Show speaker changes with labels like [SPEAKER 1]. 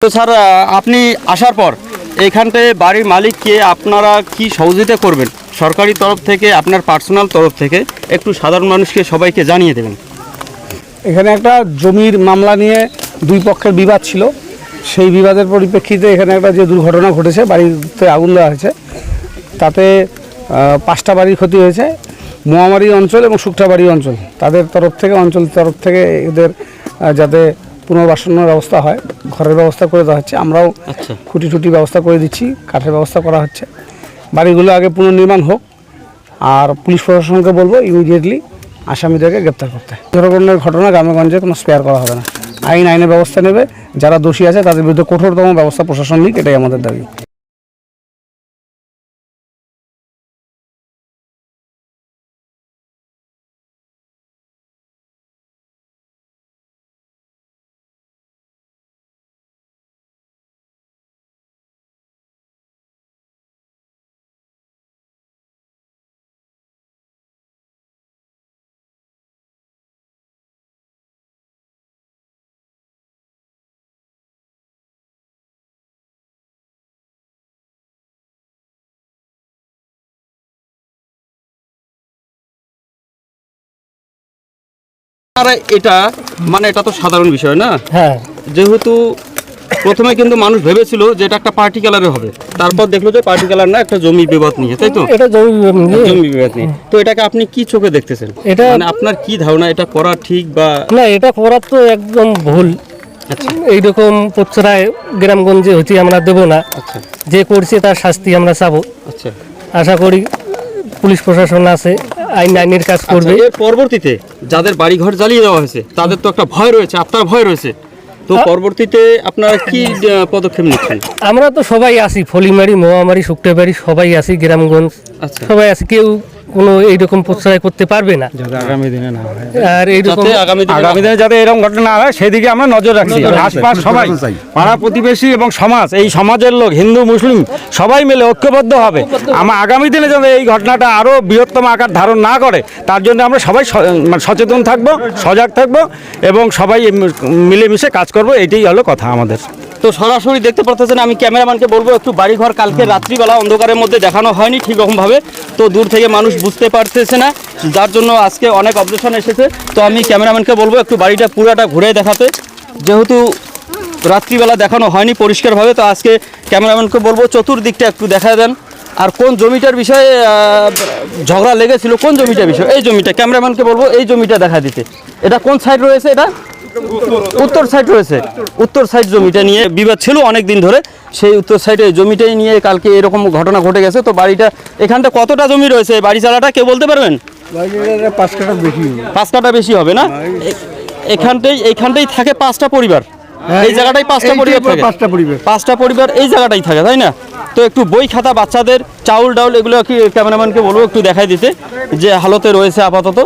[SPEAKER 1] তো স্যার আপনি আসার পর এইখানটায় বাড়ির মালিককে আপনারা কি সহযোগিতা করবেন সরকারি তরফ থেকে আপনার পার্সোনাল তরফ থেকে একটু সাধারণ মানুষকে সবাইকে জানিয়ে দেবেন।
[SPEAKER 2] এখানে একটা জমির মামলা নিয়ে দুই পক্ষের বিবাদ ছিল, সেই বিবাদের পরিপ্রেক্ষিতে এখানে একটা যে দুর্ঘটনা ঘটেছে, বাড়িতে আগুন দেওয়া হয়েছে, তাতে 5টা বাড়ির ক্ষতি হয়েছে। মোয়ামারি অঞ্চল এবং শুকটাবাড়ি অঞ্চল তাদের তরফ থেকে এদের যাতে পুনর্বাসনের ব্যবস্থা হয়, ঘরের ব্যবস্থা করে দেওয়া হচ্ছে। আমরাও খুঁটি টুটি ব্যবস্থা করে দিচ্ছি, কাঠের ব্যবস্থা করা হচ্ছে। বাড়িগুলো আগে পুনর্নির্মাণ হোক, আর পুলিশ প্রশাসনকে বলবো ইমিডিয়েটলি আসামিদেরকে গ্রেপ্তার করতে। ধরনের ঘটনা গ্রামেগঞ্জে কোনো স্পেয়ার করা হবে না। আইনের ব্যবস্থা নেবে, যারা দোষী আছে তাদের বিরুদ্ধে কঠোরতম ব্যবস্থা প্রশাসন নিক, এটাই আমাদের দাবি।
[SPEAKER 1] এটা মানে এটা তো সাধারণ বিষয় না।
[SPEAKER 2] হ্যাঁ,
[SPEAKER 1] যেহেতু প্রথমে কিন্তু মানুষ ভেবেছিল যে এটা একটা পার্টি কালারে হবে, তারপর দেখলো যে পার্টি কালার না, একটা জমি বিবাদ নিয়ে, তাই তো?
[SPEAKER 2] এটা
[SPEAKER 1] জমি বিবাদ নিয়ে। তো এটাকে আপনি কি চোখে দেখতেছেন?
[SPEAKER 2] এটা
[SPEAKER 1] মানে আপনার কি ধারণা, এটা করা ঠিক বা
[SPEAKER 2] না? এটা করা তো একদম ভুল। এইরকম প্রচারায় গ্রামগঞ্জে হচ্ছে আমরা দেবো না। যে করছে তার শাস্তি আমরা চাবো। আশা করি পুলিশ প্রশাসন আছে, আইনের কাজ করবে।
[SPEAKER 1] এর পরবর্তীতে যাদের বাড়িঘর জ্বালিয়ে দেওয়া হয়েছে তাদের তো একটা ভয় রয়েছে, আপনার ভয় রয়েছে, তো পরবর্তীতে আপনারা কি পদক্ষেপ নিচ্ছেন?
[SPEAKER 2] আমরা তো সবাই আছি, ফলিমারি, মোয়ামারি, শুকটাবাড়ি সবাই আছি, গ্রামগঞ্জ সবাই আছি। কেউ কোনো এইরকম প্রচার করতে পারবে না,
[SPEAKER 3] আগামী দিনে না হয়।
[SPEAKER 2] আর এইরকম
[SPEAKER 3] আগামী দিনে যাতে এরকম ঘটনা না হয় সেদিকে আমরা নজর রাখছি। আশপাশ সবাই, পাড়া প্রতিবেশী এবং সমাজ, এই সমাজের লোক হিন্দু মুসলিম সবাই মিলে ঐক্যবদ্ধ হবে। আমার আগামী দিনে যাতে এই ঘটনাটা আরও বৃহত্তম আকার ধারণ না করে, তার জন্য আমরা সবাই সচেতন থাকব, সজাগ থাকব এবং সবাই মিলেমিশে কাজ করব। এটাই হলো কথা আমাদের।
[SPEAKER 1] তো সরাসরি দেখতে পাচ্ছেন, আমি ক্যামেরাম্যানকে বলবো একটু বাড়িঘর কালকে রাত্রিবেলা অন্ধকারের মধ্যে দেখানো হয়নি ঠিক রকমভাবে, তো দূর থেকে মানুষ বুঝতে পারতেছে না, যার জন্য আজকে অনেক অবজেকশন এসেছে। তো আমি ক্যামেরাম্যানকে বলবো একটু বাড়িটা পুরাটা ঘুরে দেখাতে, যেহেতু রাত্রিবেলা দেখানো হয়নি পরিষ্কারভাবে। তো আজকে ক্যামেরাম্যানকে বলবো চতুর্দিকটা একটু দেখা দেন। আর কোন জমিটার বিষয়ে ঝগড়া লেগেছিল, কোন জমিটার বিষয়, এই জমিটা, ক্যামেরাম্যানকে বলবো এই জমিটা দেখা দিতে। এটা কোন সাইড রয়েছে? এটা উত্তর সাইড রয়েছে। উত্তর সাইড জমিটা নিয়ে বিবাদ ছিল অনেক দিন ধরে, সেই উত্তর সাইডে জমিটাই নিয়ে কালকে এরকম ঘটনা ঘটে গেছে। তো বাড়িটা এখানটা কতটা জমি রয়েছে, বাড়ি চালাটা কেউ বলতে পারবেন? 5 কাঠা বেশি হবে না? এইখানটাই থাকে 5টা পরিবার, এই জায়গাটাই 5টা পরিবার থাকে, 5টা পরিবার এই জায়গাটাই থাকে, তাই না? তো একটু বই খাতা, বাচ্চাদের চাউল ডাউল এগুলো কি ক্যামেরাম্যানকে বলবো একটু দেখাই দিতে যে হালতে রয়েছে আপাতত।